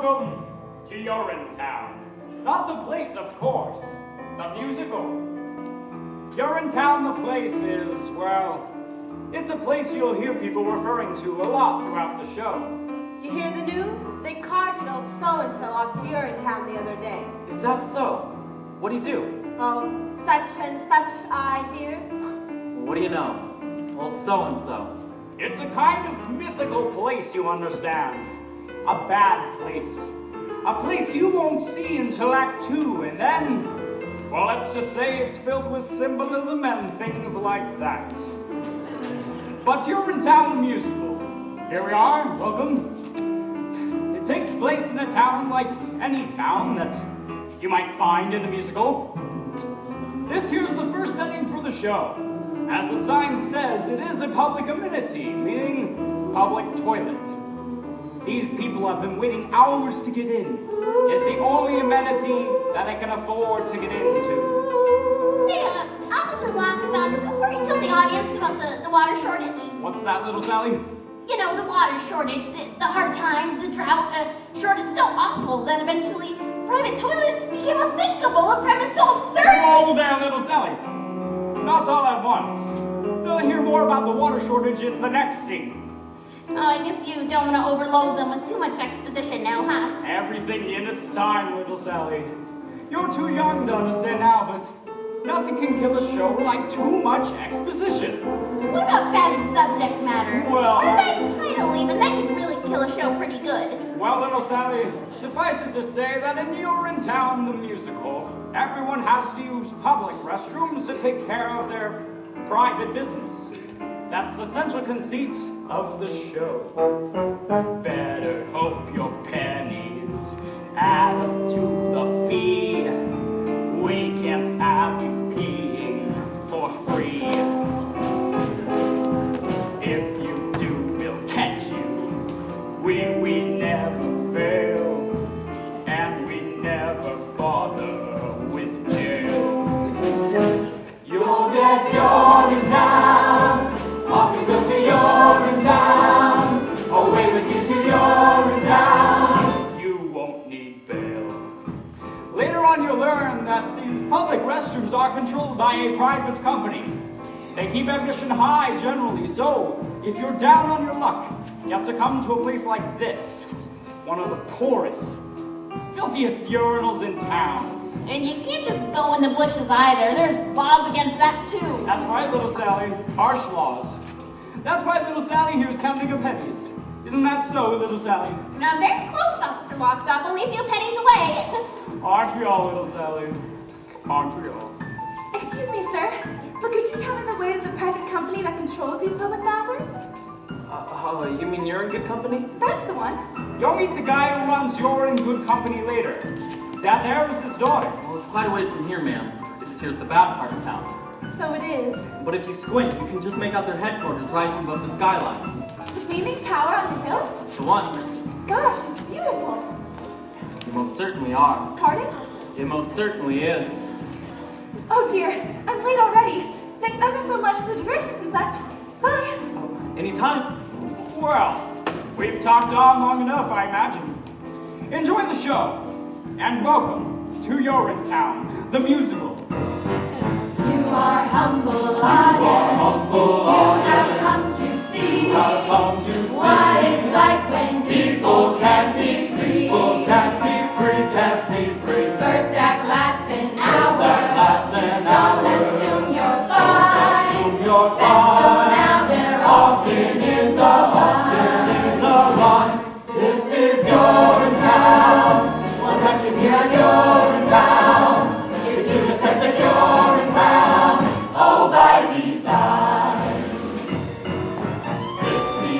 Welcome to Urinetown. Not the place, of course, the musical. Urinetown, the place is, well, it's a place you'll hear people referring to a lot throughout the show. You hear the news? They carted old so-and-so off to Urinetown the other day. Is that so? What do you do? Oh, such and such, I hear. What do you know? Old so-and-so. It's a kind of mythical place, you understand. A bad place. A place you won't see until Act 2, and then, well, let's just say it's filled with symbolism and things like that. But Urinetown the musical. Here we are, welcome. It takes place in a town like any town that you might find in the musical. This here's the first setting for the show. As the sign says, it is a public amenity, meaning public toilet. These people have been waiting hours to get in. It's the only amenity that they can afford to get into. Say, Officer Lockstock, is this where you tell the audience about the water shortage? What's that, little Sally? You know, the water shortage, the hard times, the drought, shortage so awful that eventually private toilets became unthinkable, a premise so absurd. Slow down, little Sally. Not all at once. They'll hear more about the water shortage in the next scene. Oh, I guess you don't want to overload them with too much exposition now, huh? Everything in its time, little Sally. You're too young to understand now, but nothing can kill a show like too much exposition. What about bad subject matter? Well, or bad title even, that can really kill a show pretty good. Well, little Sally, suffice it to say that in Urinetown the musical, everyone has to use public restrooms to take care of their private business. That's the central conceit of the show. Better hope your pennies add up to the fee. We can't have you peeing for free. If you do, we'll catch you. We never fail, and we never bother with jail. You'll get Urinetown. Off you go to Urinetown, away with you to Urinetown. You won't need bail. Later on you'll learn that these public restrooms are controlled by a private company. They keep admission high generally, so if you're down on your luck, you have to come to a place like this. One of the poorest, filthiest urinals in town. And you can't just go in the bushes either. There's laws against that too. That's right, little Sally. Harsh laws. That's why little Sally here is counting her pennies. Isn't that so, little Sally? Now, very close, Officer Lockstock. Only a few pennies away. Aren't we all, little Sally? Aren't we all? Excuse me, sir, but could you tell me the way to the private company that controls these public bathrooms? You mean you're in good company? That's the one. You'll meet the guy who runs You're in Good Company later. That there is his daughter. Well, it's quite a ways from here, ma'am. This here's the bad part of town. So it is. But if you squint, you can just make out their headquarters rising above the skyline. The gleaming tower on the hill? It's the one. Gosh, it's beautiful. You most certainly are. Pardon? It most certainly is. Oh dear, I'm late already. Thanks ever so much for the directions and such. Bye. Anytime. Well, we've talked on long enough, I imagine. Enjoy the show, and welcome to Urinetown, the musical. You are humble audience. You have come to see what it's like when people can't be free. First act lasts an hour. Don't assume you're fine. Best go now, there often is a run. This is Urinetown. One restroom here at Urinetown. It's unisex at Urinetown, all by design. It's the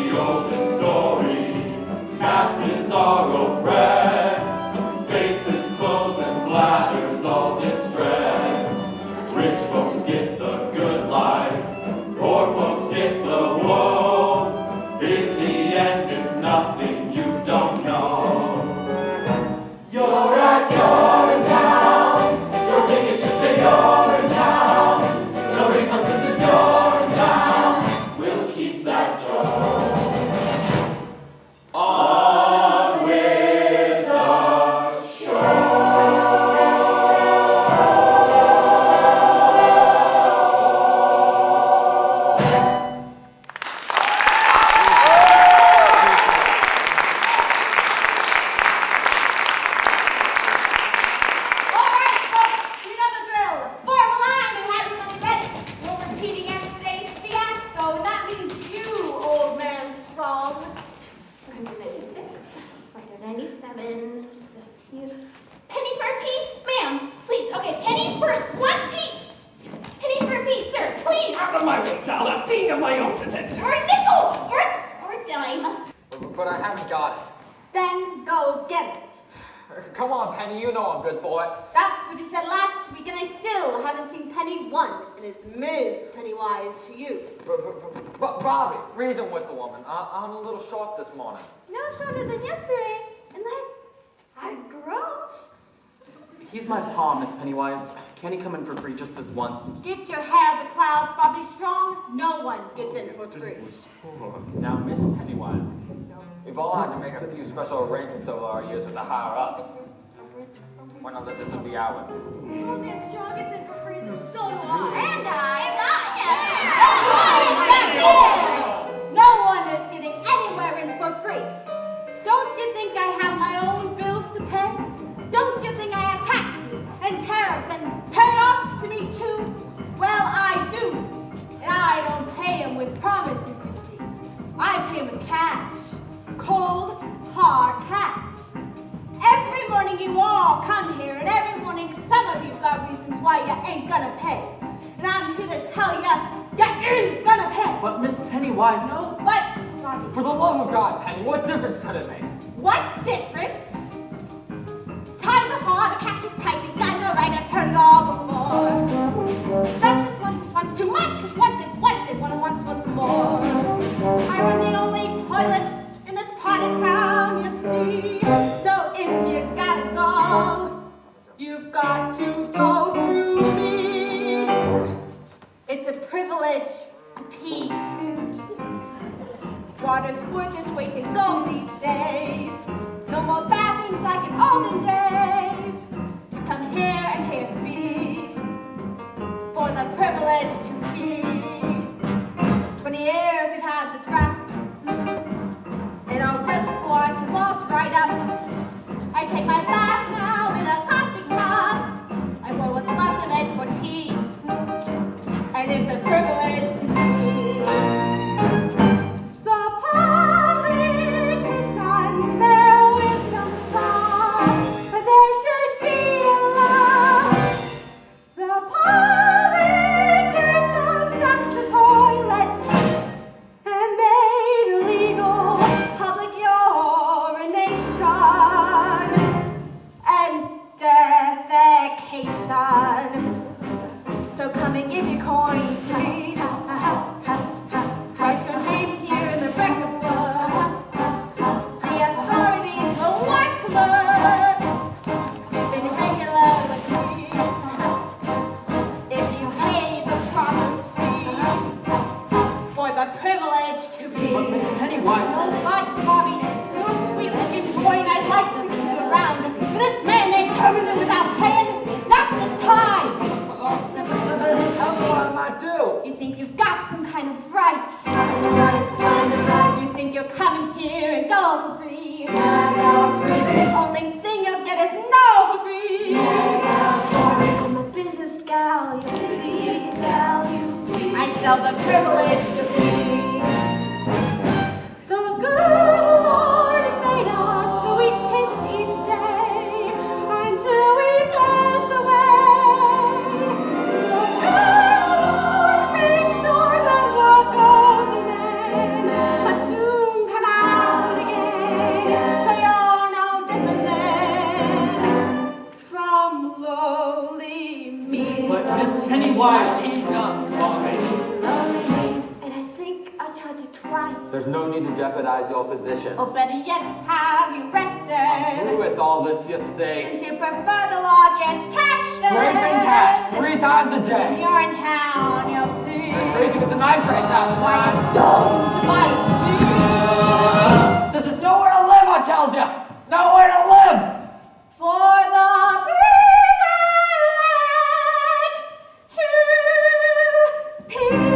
but I haven't got it. Then go get it. Come on, Penny, you know I'm good for it. That's what you said last week, and I still haven't seen Penny once, and it's Ms. Pennywise to you. Bobby, reason with the woman. I'm a little short this morning. No shorter than yesterday, unless I've grown. He's my pa, Miss Pennywise. Can he come in for free just this once? Get your hair out of the clouds, Bobby Strong. No one gets in for free. Now, Miss Pennywise, we've all had to make a few special arrangements over our years with the higher-ups. Why not let this one be ours? Old man Strong gets in for free, so do I. And no one is getting anywhere in for free. Don't you think I have my own bills to pay? Don't you think I have taxes and tariffs and payoffs to meet too? Well, I do. And I don't pay them with promises, you see. I pay them with cash. Cold, hard cash. Every morning you all come here, and every morning some of you've got reasons why you ain't gonna pay. And I'm here to tell you, you is gonna pay. But Miss Pennywise... No buts, Bobby. For the love of God, Penny, what difference could it make? What difference? Times are hard, the cash is tight, you got no right, I've heard it all before. Just as once too much, cause once it, once more. I run the only toilet in this part of town, you see. So if you gotta go, you've got to go through me. It's a privilege to pee. Water's worth its weight in gold these days. No more bathrooms like in olden days. You come here and pay a fee for the privilege to pee. 20 years you've had the drought, and our reservoirs have all dried up. I take my bath now in a coffee cup. I boil what's left of it for tea, and it's a privilege to be. The politicians, their wisdom thought that there should be a law. The politicians sacked the toilets and made illegal public urination and defecation. So come and give your coins to me. Write your name here in the record book. The authorities will want to look. Been regular with me. If you pay the proper fee for the privilege to be. But Miss Pennywise... Oh, but Bobby, you're a sweet-looking boy, and I'd like to keep you around. But this man ain't coming in without paying. Not this time. Tell me what I might do. You think you've got some kind of right. You think you'll come in here and go for free. The only thing you'll get is no for free. I'm a business gal, you see. I sell the privilege to be. The good Lord made us so we kiss each day until we pass away. The good Lord made sure that what goes in must soon come out again. So you're no different than from lowly me. But Miss Pennywise... Enough, Bobby. And I think I'll charge you twice. There's no need to jeopardize your position. Or better yet, have you I'm rested? through with all this, you say. Since you prefer the law against taxes. Scraping cash 3 times a When day. you're in town, you'll see. Crazy with the nitrates half the Why time. you don't fight me. This is nowhere to live, I tells you. Nowhere to live. For the privilege to pee.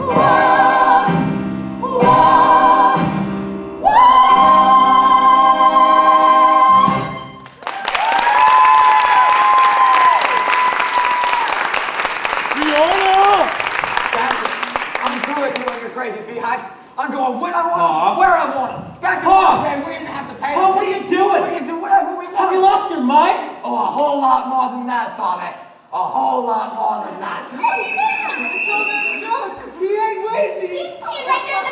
Whoa, whoa, whoa. I'm through with you and your crazy beehives. I'm going when I want, Pa? where I want. Back in Pa? the day, we didn't have to pay. Pa, what are you doing? We can do whatever we want. Have you lost your mind? Oh, a whole lot more than that, Bobby. A whole lot more than that. He ain't waiting. He's peeing right there in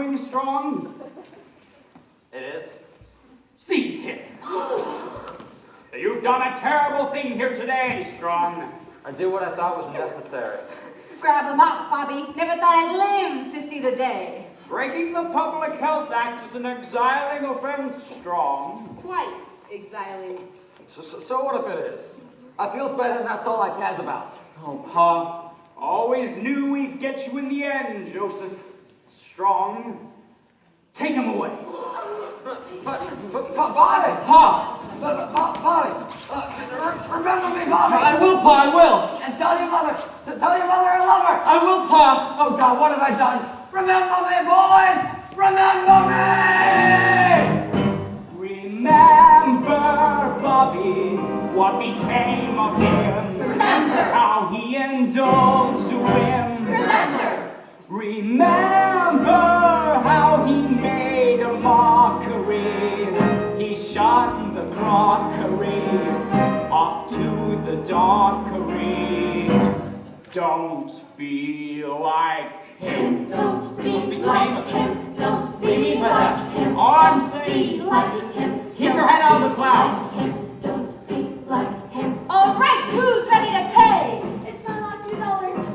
doing, Strong? It is? Seize him. You've done a terrible thing here today, Strong. I did what I thought was necessary. Grab him up, Bobby. Never thought I'd live to see the day. Breaking the Public Health Act is an exiling offense, Strong. Quite exiling. So what if it is? I feels better and that's all I cares about. Oh, Pa, always knew we'd get you in the end, Joseph. Strong. Take him away. But Bobby! Pa! Bobby! Remember me, Bobby! I will, Pa, I will! And tell your mother I love her! I will, Pa! Oh God, what have I done? Remember me, boys! Remember me! Remember, Bobby, what became of him. Remember. How he indulged a whim. Remember. How he made a mockery. He shunned the crockery off to the dockery. Don't be like him. Don't be like him. Don't be like him. All I'm Don't saying be like him. is keep your head out of the clouds. Don't be like him. All right, who's ready to pay? It's my last $2,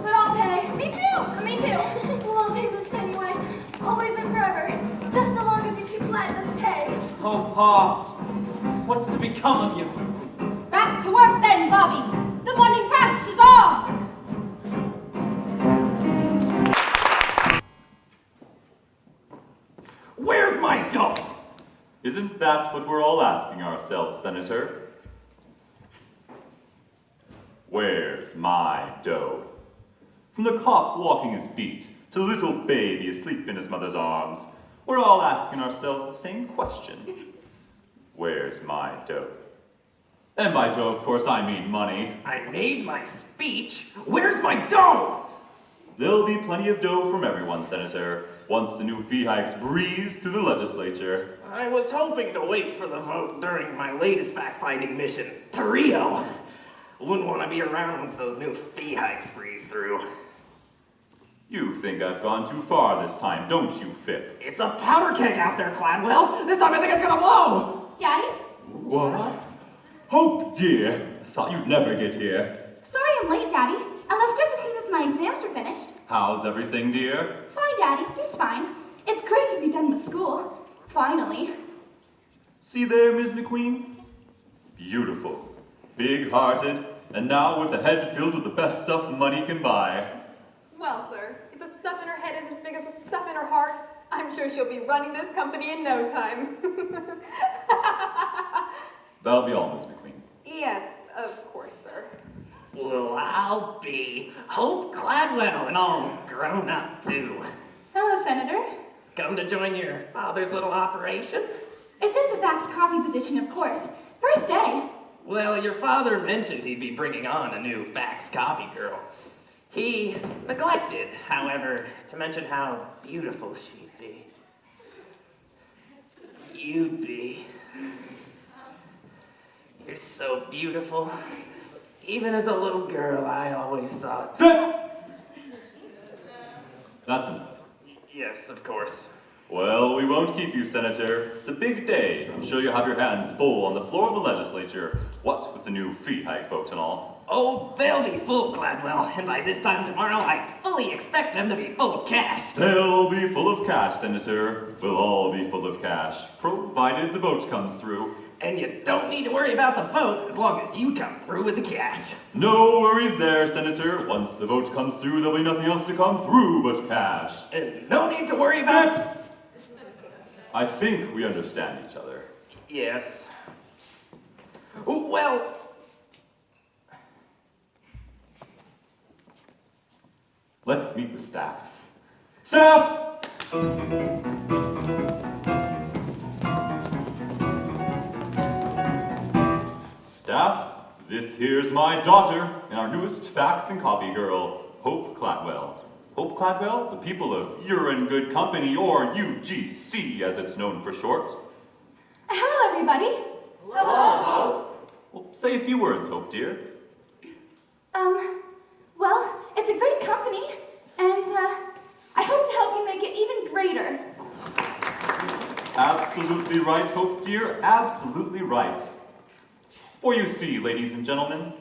but I'll pay. Me too. Me too. We'll all pay Miss Pennywise. Always and forever. Just so long as you keep letting us pay. Oh, Pa, what's to become of you? Back to work then, Bobby. The morning rush is on. Where's my dough? Isn't that what we're all asking ourselves, Senator? Where's my dough? From the cop walking his beat to the little baby asleep in his mother's arms, we're all asking ourselves the same question. Where's my dough? And by dough, of course, I mean money. I made my speech. Where's my dough? There'll be plenty of dough from everyone, Senator, once the new fee hikes breeze through the legislature. I was hoping to wait for the vote during my latest fact-finding mission to Rio. Wouldn't want to be around once those new fee hikes breeze through. You think I've gone too far this time, don't you, Fip? It's a powder keg out there, Cladwell. This time I think it's gonna blow. Daddy? What? Hope, dear. I thought you'd never get here. Sorry I'm late, Daddy. I left just as soon as my exams were finished. How's everything, dear? Fine, Daddy. Just fine. It's great to be done with school. Finally. See there, Miss McQueen? Beautiful, big-hearted, and now with a head filled with the best stuff money can buy. Well, sir, if the stuff in her head is as big as the stuff in her heart, I'm sure she'll be running this company in no time. That'll be all, Miss McQueen. Yes, of course, sir. Well, I'll be Hope Cladwell and all grown up, too. Hello, Senator. Come to join your father's little operation? It's just a fax copy position, of course. First day. Well, your father mentioned he'd be bringing on a new fax copy girl. He neglected, however, to mention how beautiful she'd be. You'd be. You're so beautiful. Even as a little girl, I always thought... That's enough. Yes, of course. Well, we won't keep you, Senator. It's a big day. I'm sure you'll have your hands full on the floor of the legislature. What with the new fee hike vote and all. Oh, they'll be full, Cladwell, and by this time tomorrow, I fully expect them to be full of cash. They'll be full of cash, Senator. We'll all be full of cash, provided the vote comes through. And you don't need to worry about the vote as long as you come through with the cash. No worries there, Senator. Once the vote comes through, there'll be nothing else to come through but cash. And no need to worry about... I think we understand each other. Yes. Oh, well... Let's meet the staff. Staff! Staff, this here's my daughter and our newest fax and copy girl, Hope Cladwell. Hope Cladwell, the people of You're in Good Company, or UGC as it's known for short. Hello, everybody. Hello. Well, say a few words, Hope, dear. Well, it's a great company, and I hope to help you make it even greater. Absolutely right, Hope dear, absolutely right. For you see, ladies and gentlemen,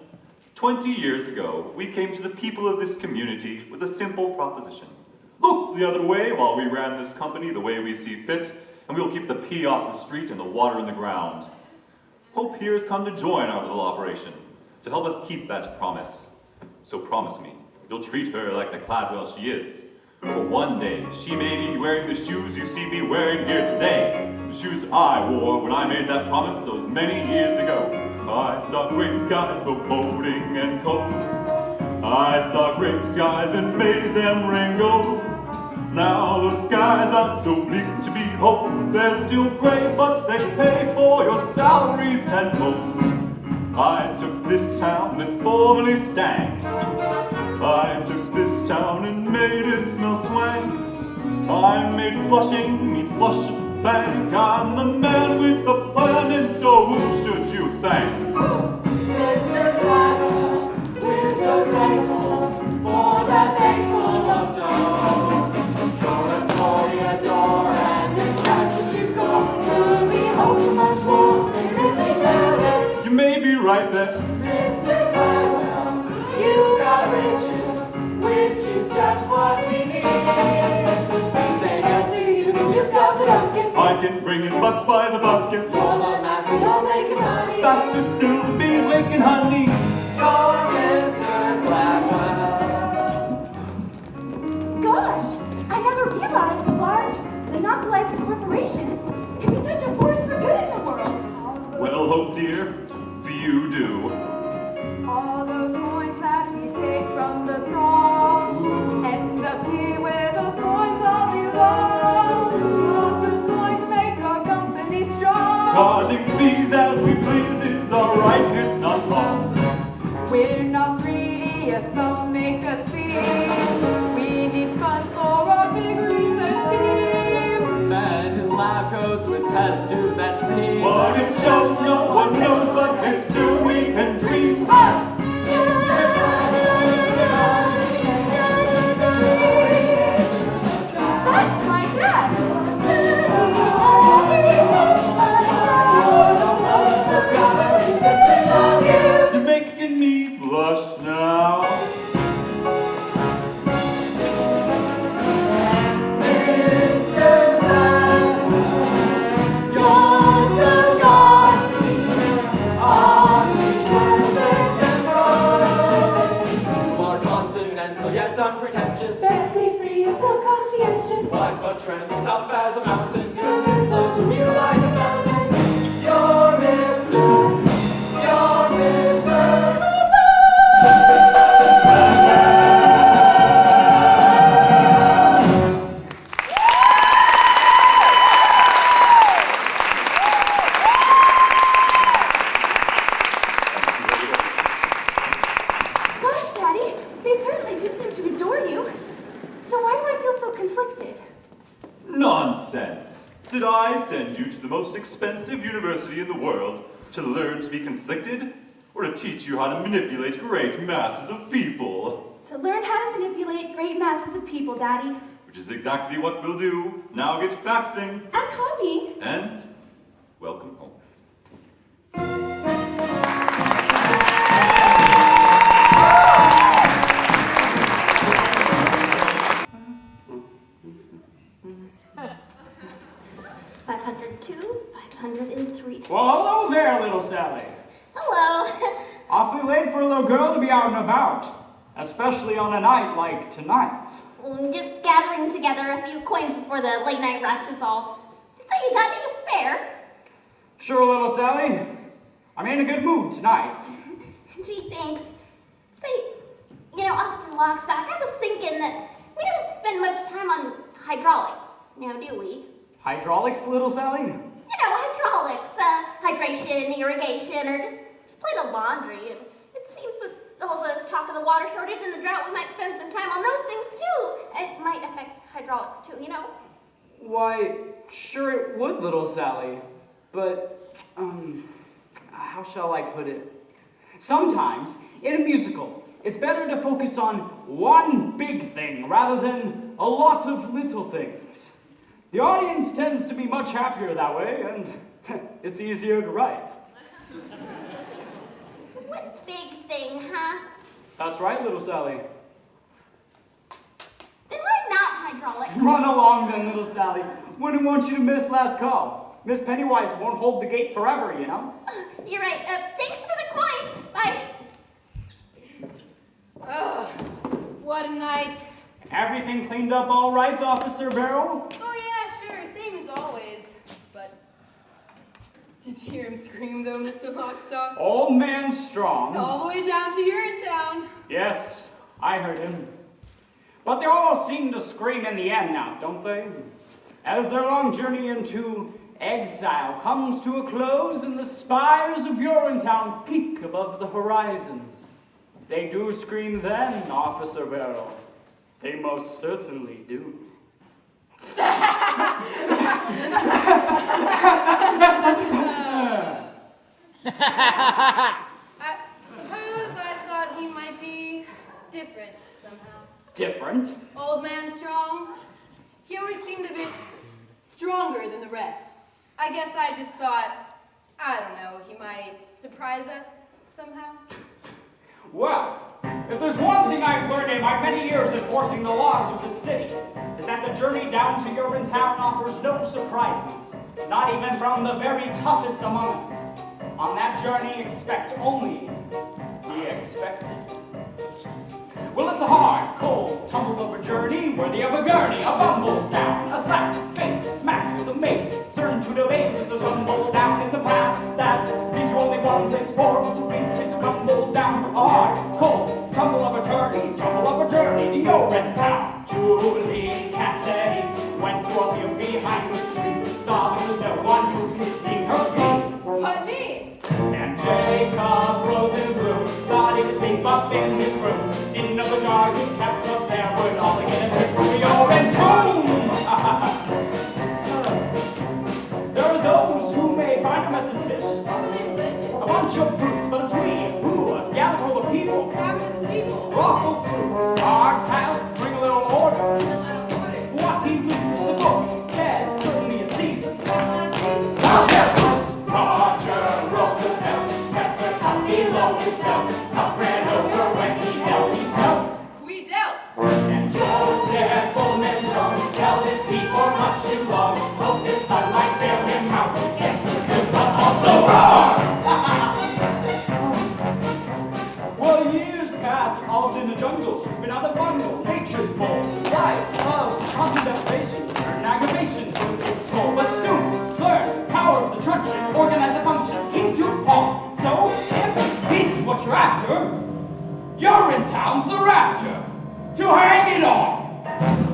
20 years ago, we came to the people of this community with a simple proposition. Look the other way while we ran this company the way we see fit, and we'll keep the pea off the street and the water in the ground. Hope here has come to join our little operation, to help us keep that promise. So promise me, you'll treat her like the Cladwell she is. For one day, she may be wearing the shoes you see me wearing here today. The shoes I wore when I made that promise those many years ago. I saw great skies for boating and coal. I saw great skies and made them rainbow. Now those skies aren't so bleak to behold. They're still gray, but they pay for your salaries tenfold. I took this town that formerly stank. I took this town and made it smell swank. I made Flushing meet Flushing Bank. I'm the man with the plan, and so who should you thank? Mr. Cava, we're so thankful for that bank full of dough. You're a Tory, a door, and it's nice that you go. Could we hope for much more? We really doubt it. You may be right there. Mr. Cava, you got riches, which is just what we need. We say hail to you, the Duke of the Ducats. I can bring in bucks by the buckets. You're the master, you're making money. Faster still, the bees making honey. You're Mr. Cladwell. Gosh, I never realized large, monopolizing corporations can be such a force for good in the world. Well, Hope dear, few do. All those coins that we take from the throng end up here where those coins all belong. Lots of coins make our company strong. Charging fees as we please is alright, it's not wrong. We're not greedy as some make us seem. We need funds for our big research team. Men in lab coats with test tubes that steam. But it shows no one knows, but it's still we can dream. That's my dad. You're making me blush now. Mr. Cladwell, you're so godly, omnipresent and broad. More continental yet unpretentious. Fancy free and so conscientious. Wise but trending up as a mountain. Goodness flows from you like a fountain. You're Mr. Gosh, Daddy, they certainly do seem to adore you. So why do I feel so conflicted? Nonsense. Did I send you to the most expensive university in the world to learn to be conflicted? Or to teach you how to manipulate great masses of people? To learn how to manipulate great masses of people, Daddy. Which is exactly what we'll do. Now get faxing. And copying. And welcome home. Well, hello there, little Sally. Hello. Awfully late for a little girl to be out and about, especially on a night like tonight. Just gathering together a few coins before the late night rush is all. So you got me to spare? Sure, little Sally. I'm in a good mood tonight. Gee, thanks. Say, Officer Lockstock, I was thinking that we don't spend much time on hydraulics, now do we? Hydraulics, little Sally? Hydraulics, hydration, irrigation, or just plain old laundry. And it seems with all the talk of the water shortage and the drought, we might spend some time on those things too. It might affect hydraulics too, Why, sure it would, little Sally. But, how shall I put it? Sometimes, in a musical, it's better to focus on one big thing rather than a lot of little things. The audience tends to be much happier that way, and it's easier to write. What big thing, huh? That's right, little Sally. Then why not hydraulics? Run along then, little Sally. Wouldn't want you to miss last call. Miss Pennywise won't hold the gate forever, you know? You're right. Thanks for the coin. Bye. Ugh, what a night. Everything cleaned up all right, Officer Barrow? Oh yeah, sure, same as always. But did you hear him scream though, Mr. Lockstock? Old man strong. All the way down to Urinetown. Yes, I heard him. But they all seem to scream in the end now, don't they? As their long journey into exile comes to a close and the spires of Urinetown peak above the horizon. They do scream then, Officer Barrow. They most certainly do. I suppose I thought he might be different somehow. Different? Old man strong. He always seemed a bit stronger than the rest. I guess I just thought, I don't know, he might surprise us somehow. Well, if there's one thing I've learned in my many years enforcing the laws of the city, is that the journey down to Urinetown offers no surprises, not even from the very toughest among us. On that journey, expect only the expected. Well, it's a hard, cold, tumble-over journey, worthy of a gurney, a bumble down, a slapped face, smacked with a mace, certain to the base as a tumble down. It's a path that leads you only one place forward to retrace a rumble down. A hard, cold, tumble-over journey, to Urinetown. Julie Cassidy went to a field behind the tree, saw there was no one who could see her be. But me! And Jacob Rosenblum thought he was safe up in his room. Didn't know the jars he kept up there would all get a trip to Urinetown. There are those who may find him at this vicious. A bunch of brutes, but it's we who gather for the people. Lawful fruits, our task, bring a little order. What he loses, the book says, certainly a season. Now there goes Roger Roosevelt, kept a cup below his belt, cup ran over when he knelt, he smelt. We dealt. And Joseph Bowman strong, held his pee for much too long, hoped his sunlight bailed him out, his guess was good but also wrong. Well, years passed, all in the jungles, been on the bundle, nature's bowl, life of constant deprivations, and aggravation took its toll, but soon learn power of the truncheon, organize a function, king to Paul. So, if peace is what you're after, Urinetown's the rafter to hang it on.